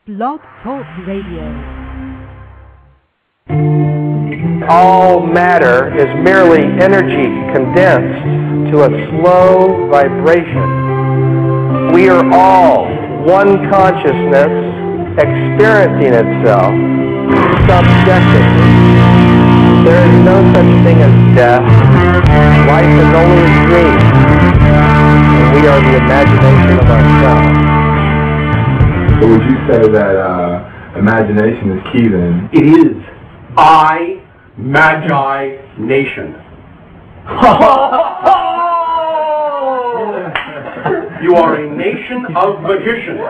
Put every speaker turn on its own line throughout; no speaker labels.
Blog Talk Radio.
All matter is merely energy condensed to a slow vibration. We are all one consciousness experiencing itself subjectively. There is no such thing as death. Life is only a dream, and we are the imagination of ourselves.
So would you say that imagination is key then?
It is. Magi Nation. You are a nation of magicians.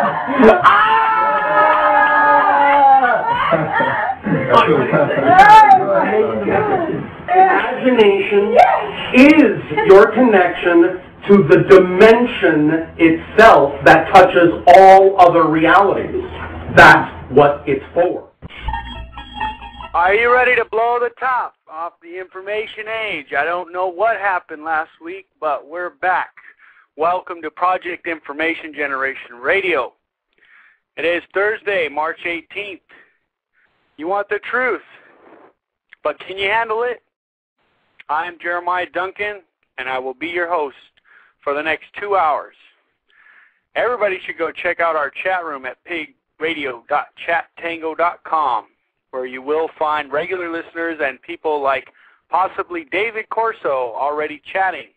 Imagination is your connection to the dimension itself that touches all other realities. That's what it's for.
Are you ready to blow the top off the information age? I don't know what happened last week, but we're back. Welcome to Project Information Generation Radio. It is Thursday, March 18th. You want the truth, but can you handle it? I'm Jeremiah Duncan, and I will be your host for the next 2 hours. Everybody should go check out our chat room at pigradio.chattango.com, where you will find regular listeners and people like possibly David Corso already chatting.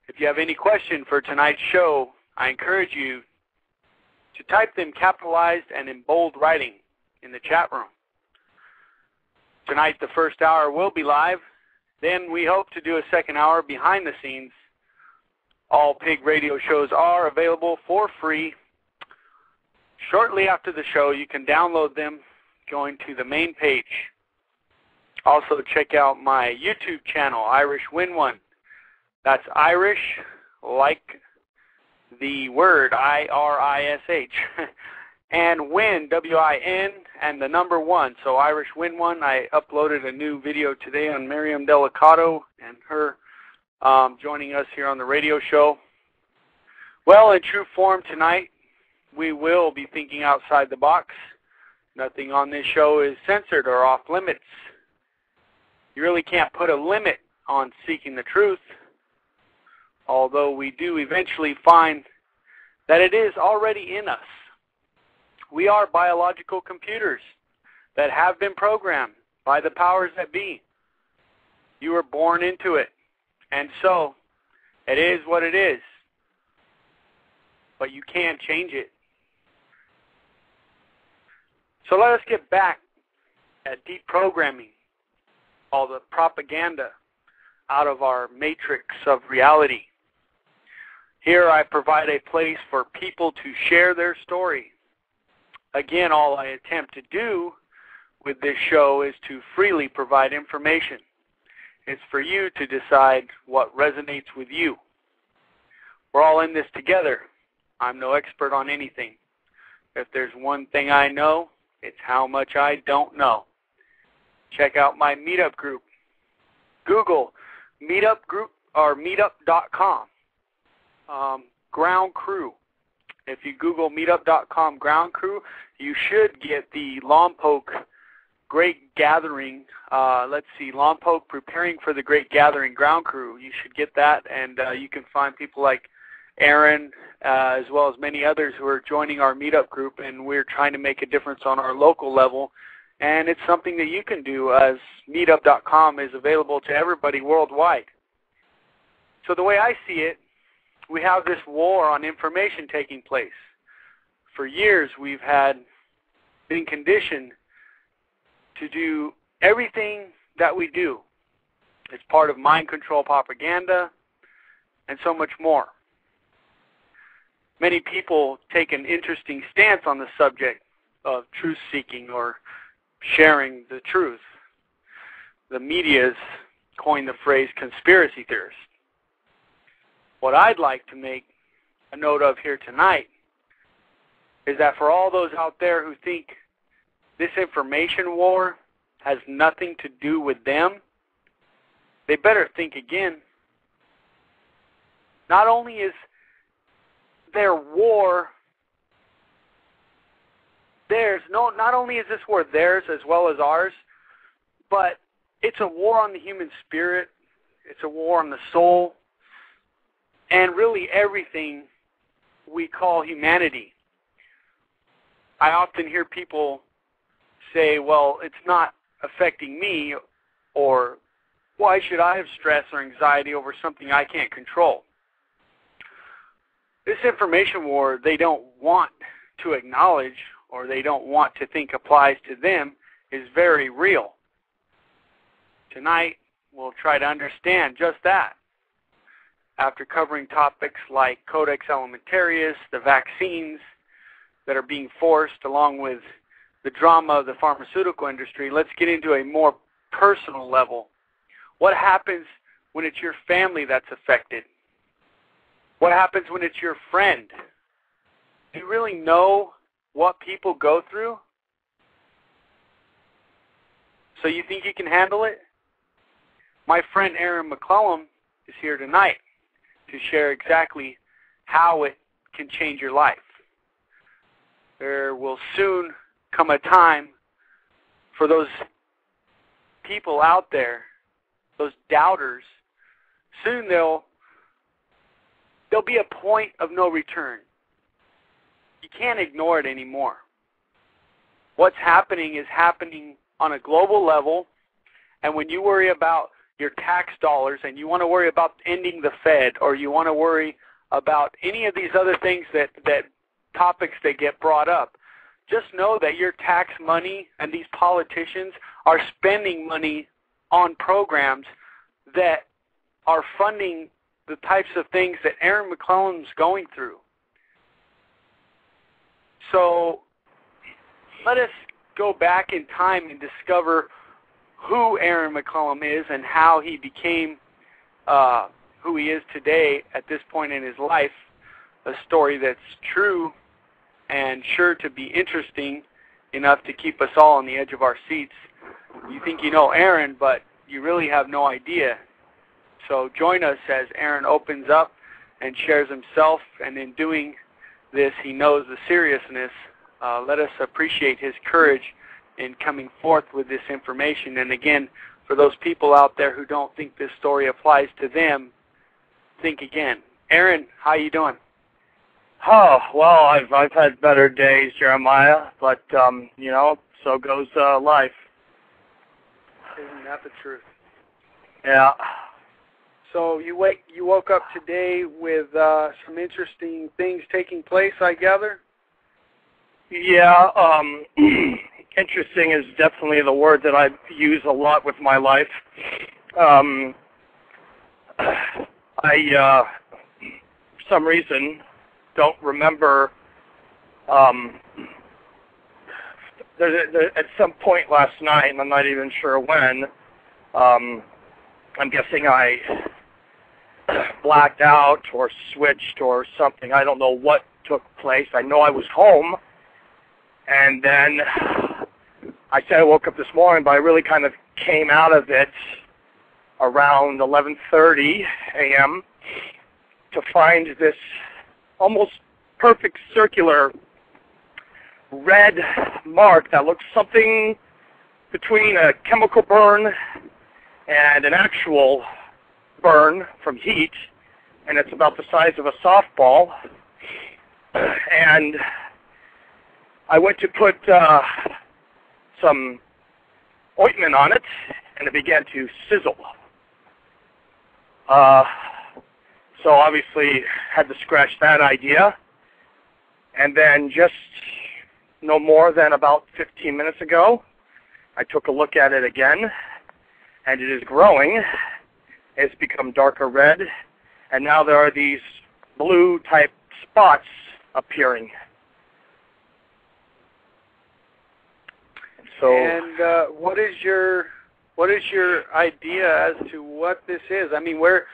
If you have any question for tonight's show, I encourage you to type them capitalized and in bold writing in the chat room. Tonight, the first hour will be live. Then we hope to do a second hour behind the scenes. All Pig Radio shows are available for free. Shortly after the show, you can download them going to the main page. Also, check out my YouTube channel, Irish Win One. That's Irish, like the word I-R-I-S-H. And Win, W-I-N, and the number 1. So Irish Win One. I uploaded a new video today on Miriam Delicato and her joining us here on the radio show. Well, in true form tonight, we will be thinking outside the box. Nothing on this show is censored or off limits. You really can't put a limit on seeking the truth, although we do eventually find that it is already in us. We are biological computers that have been programmed by the powers that be. You were born into it, and so it is what it is. But you can't change it. So let us get back at deprogramming all the propaganda out of our matrix of reality. Here I provide a place for people to share their story. Again, all I attempt to do with this show is to freely provide information. It's for you to decide what resonates with you. We're all in this together. I'm no expert on anything. If there's one thing I know, it's how much I don't know. Check out my meetup group. Google meetup group or meetup.com. Ground Crew. If you Google meetup.com Ground Crew, you should get the Lompoc Great Gathering. Lompoc Preparing for the Great Gathering Ground Crew. You should get that, and you can find people like Aaron, as well as many others who are joining our meetup group, and we're trying to make a difference on our local level. And it's something that you can do, as meetup.com is available to everybody worldwide. So the way I see it, we have this war on information taking place. For years, we've been conditioned to do everything that we do. It's part of mind control propaganda and so much more. Many people take an interesting stance on the subject of truth-seeking or sharing the truth. The media's coined the phrase conspiracy theorist. What I'd like to make a note of here tonight is that for all those out there who think this information war has nothing to do with them, they better think again. Not only is their war theirs. No, not only is this war theirs as well as ours, but it's a war on the human spirit. It's a war on the soul, and really everything we call humanity. I often hear people say, well, it's not affecting me, or why should I have stress or anxiety over something I can't control? This information war they don't want to acknowledge, or they don't want to think applies to them, is very real. Tonight, we'll try to understand just that. After covering topics like Codex Alimentarius, the vaccines that are being forced, along with the drama of the pharmaceutical industry, let's get into a more personal level. What happens when it's your family that's affected? What happens when it's your friend? Do you really know what people go through? So you think you can handle it? My friend Aaron McCollum is here tonight to share exactly how it can change your life. There will soon come a time for those people out there, those doubters. Soon there'll be a point of no return. You can't ignore it anymore. What's happening is happening on a global level, and when you worry about your tax dollars and you want to worry about ending the Fed, or you want to worry about any of these other things that topics that get brought up, just know that your tax money and these politicians are spending money on programs that are funding the types of things that Aaron McCollum's going through. So let us go back in time and discover who Aaron McCollum is and how he became who he is today at this point in his life, a story that's true and sure to be interesting enough to keep us all on the edge of our seats. You think you know Aaron, but you really have no idea. So join us as Aaron opens up and shares himself, and in doing this, he knows the seriousness. Let us appreciate his courage in coming forth with this information. And again, for those people out there who don't think this story applies to them, think again. Aaron, how you doing?
Oh, well, I've had better days, Jeremiah, but, so goes life.
Isn't that the truth?
Yeah.
So you woke up today with some interesting things taking place, I gather?
Yeah, interesting is definitely the word that I use a lot with my life. I, for some reason, don't remember, at some point last night, and I'm not even sure when, I'm guessing I blacked out or switched or something. I don't know what took place. I know I was home, and then I said I woke up this morning, but I really kind of came out of it around 11:30 a.m. to find this almost perfect circular red mark that looks something between a chemical burn and an actual burn from heat, and it's about the size of a softball. And I went to put some ointment on it, and it began to sizzle. So obviously had to scratch that idea. And then just no more than about 15 minutes ago, I took a look at it again, and it is growing. It's become darker red, and now there are these blue-type spots appearing. So,
and what is your idea as to what this is? I mean, where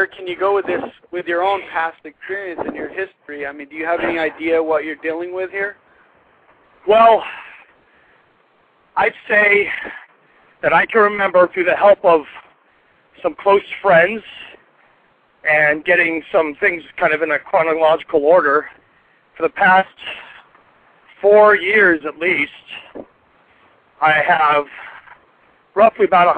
can you go with this, with your own past experience and your history? I mean, do you have any idea what you're dealing with here?
Well, I'd say that I can remember, through the help of some close friends and getting some things kind of in a chronological order, for the past 4 years at least, I have roughly about